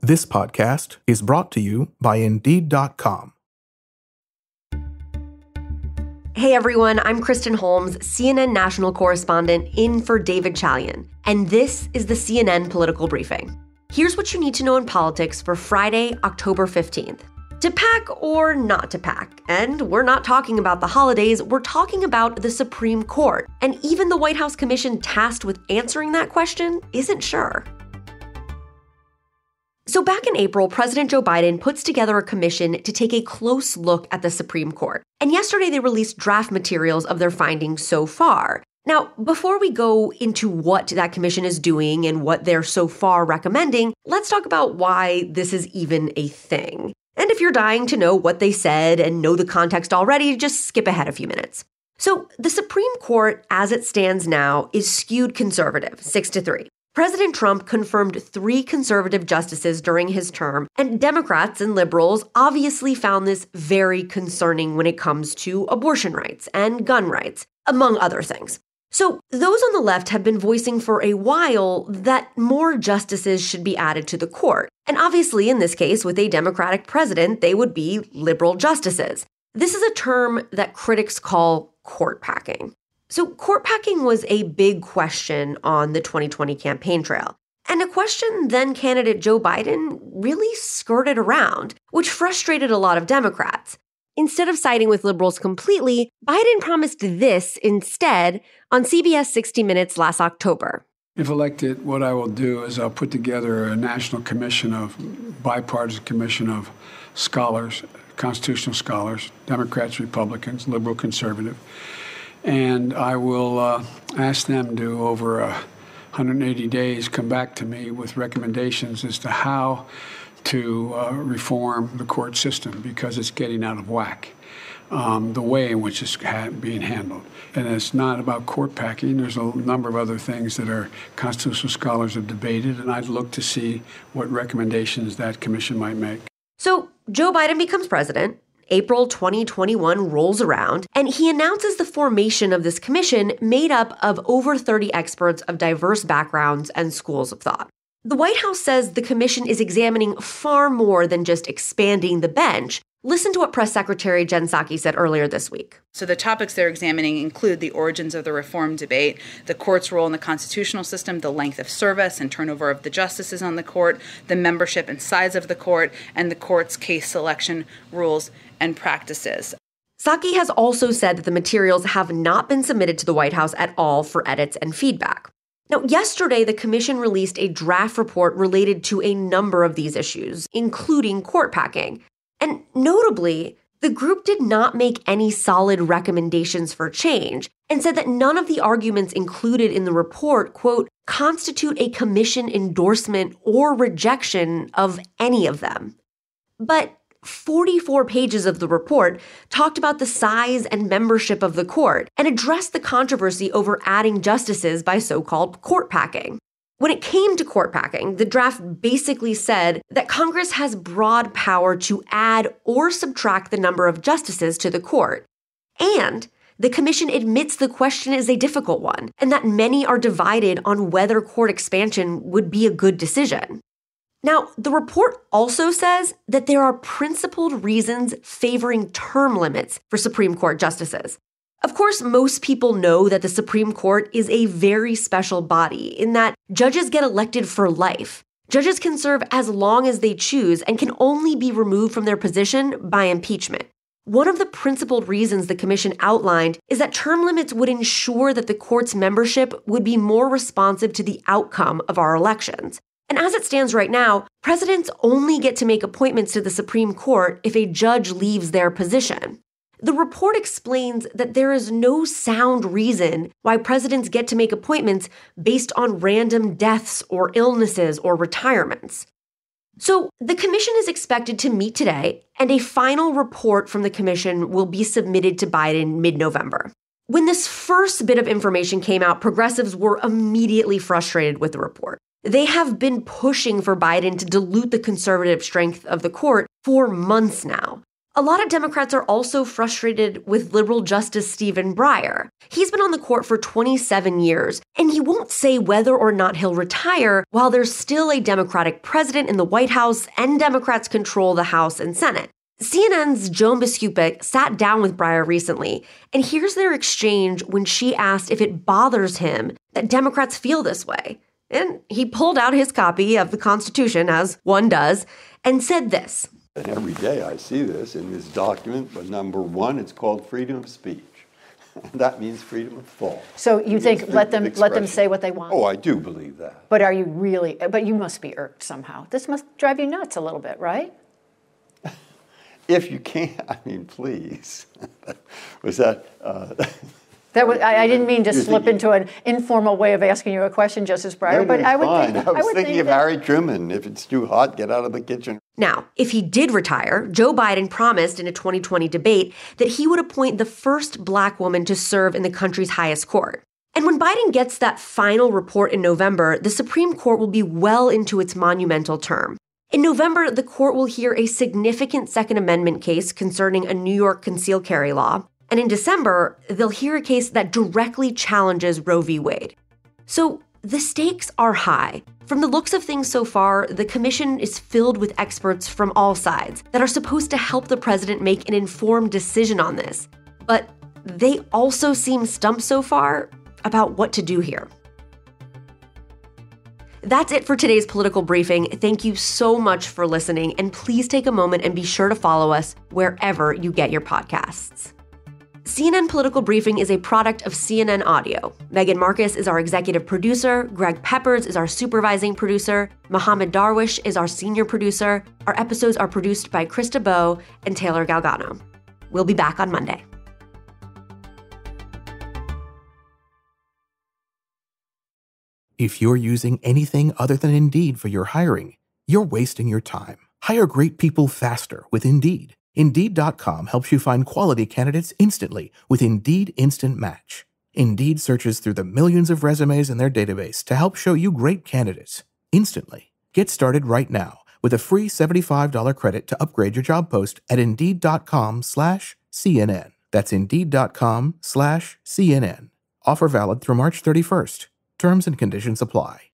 This podcast is brought to you by Indeed.com. Hey everyone, I'm Kristen Holmes, CNN national correspondent in for David Chalian, and this is the CNN Political Briefing. Here's what you need to know in politics for Friday, October 15th. To pack or not to pack? And we're not talking about the holidays, we're talking about the Supreme Court. And even the White House commission tasked with answering that question isn't sure. So back in April, President Joe Biden puts together a commission to take a close look at the Supreme Court. And yesterday they released draft materials of their findings so far. Now, before we go into what that commission is doing and what they're so far recommending, let's talk about why this is even a thing. And if you're dying to know what they said and know the context already, just skip ahead a few minutes. So the Supreme Court, as it stands now, is skewed conservative, 6-3. President Trump confirmed 3 conservative justices during his term, and Democrats and liberals obviously found this very concerning when it comes to abortion rights and gun rights, among other things. So those on the left have been voicing for a while that more justices should be added to the court. And obviously, in this case, with a Democratic president, they would be liberal justices. This is a term that critics call court packing. So court packing was a big question on the 2020 campaign trail, and a question then candidate Joe Biden really skirted around, which frustrated a lot of Democrats. Instead of siding with liberals completely, Biden promised this instead on CBS 60 Minutes last October. If elected, what I will do is I'll put together a national commission bipartisan commission of scholars, constitutional scholars, Democrats, Republicans, liberal, conservative. And I will ask them to, over 180 days, come back to me with recommendations as to how to reform the court system, because it's getting out of whack, the way in which it's being handled. And it's not about court packing. There's a number of other things that our constitutional scholars have debated, and I'd look to see what recommendations that commission might make. So Joe Biden becomes president. April 2021 rolls around, and he announces the formation of this commission made up of over 30 experts of diverse backgrounds and schools of thought. The White House says the commission is examining far more than just expanding the bench. Listen to what Press Secretary Jen Psaki said earlier this week. So the topics they're examining include the origins of the reform debate, the court's role in the constitutional system, the length of service and turnover of the justices on the court, the membership and size of the court, and the court's case selection rules and practices. Psaki has also said that the materials have not been submitted to the White House at all for edits and feedback. Now, yesterday, the commission released a draft report related to a number of these issues, including court packing. And notably, the group did not make any solid recommendations for change and said that none of the arguments included in the report, quote, constitute a commission endorsement or rejection of any of them. But 44 pages of the report talked about the size and membership of the court and addressed the controversy over adding justices by so-called court packing. When it came to court packing, the draft basically said that Congress has broad power to add or subtract the number of justices to the court. And the commission admits the question is a difficult one, and that many are divided on whether court expansion would be a good decision. Now, the report also says that there are principled reasons favoring term limits for Supreme Court justices. Of course, most people know that the Supreme Court is a very special body in that judges get elected for life. Judges can serve as long as they choose and can only be removed from their position by impeachment. One of the principled reasons the commission outlined is that term limits would ensure that the court's membership would be more responsive to the outcome of our elections. And as it stands right now, presidents only get to make appointments to the Supreme Court if a judge leaves their position. The report explains that there is no sound reason why presidents get to make appointments based on random deaths or illnesses or retirements. So the commission is expected to meet today, and a final report from the commission will be submitted to Biden mid-November. When this first bit of information came out, progressives were immediately frustrated with the report. They have been pushing for Biden to dilute the conservative strength of the court for months now. A lot of Democrats are also frustrated with liberal Justice Stephen Breyer. He's been on the court for 27 years, and he won't say whether or not he'll retire while there's still a Democratic president in the White House and Democrats control the House and Senate. CNN's Joan Biskupic sat down with Breyer recently, and here's their exchange when she asked if it bothers him that Democrats feel this way. And he pulled out his copy of the Constitution, as one does, and said this. And every day I see this in this document, but number one, it's called freedom of speech. That means freedom of thought. So you think let them say what they want? Oh, I do believe that. But are you really, but you must be irked somehow. This must drive you nuts a little bit, right? If you can't, I mean, please. Was that... That was, I didn't mean to slip into an informal way of asking you a question, Justice Breyer, but I would fine. think... I was thinking of Harry Truman. If it's too hot, get out of the kitchen. Now, if he did retire, Joe Biden promised in a 2020 debate that he would appoint the first black woman to serve in the country's highest court. And when Biden gets that final report in November, the Supreme Court will be well into its monumental term. In November, the court will hear a significant Second Amendment case concerning a New York concealed carry law. And in December, they'll hear a case that directly challenges Roe v. Wade. So the stakes are high. From the looks of things so far, the commission is filled with experts from all sides that are supposed to help the president make an informed decision on this. But they also seem stumped so far about what to do here. That's it for today's political briefing. Thank you so much for listening, and please take a moment and be sure to follow us wherever you get your podcasts. CNN Political Briefing is a product of CNN Audio. Megan Marcus is our executive producer, Greg Peppers is our supervising producer, Mohammed Darwish is our senior producer. Our episodes are produced by Krista Bowe and Taylor Galgano. We'll be back on Monday. If you're using anything other than Indeed for your hiring, you're wasting your time. Hire great people faster with Indeed. Indeed.com helps you find quality candidates instantly with Indeed Instant Match. Indeed searches through the millions of resumes in their database to help show you great candidates instantly. Get started right now with a free $75 credit to upgrade your job post at Indeed.com/CNN. That's Indeed.com/CNN. Offer valid through March 31st. Terms and conditions apply.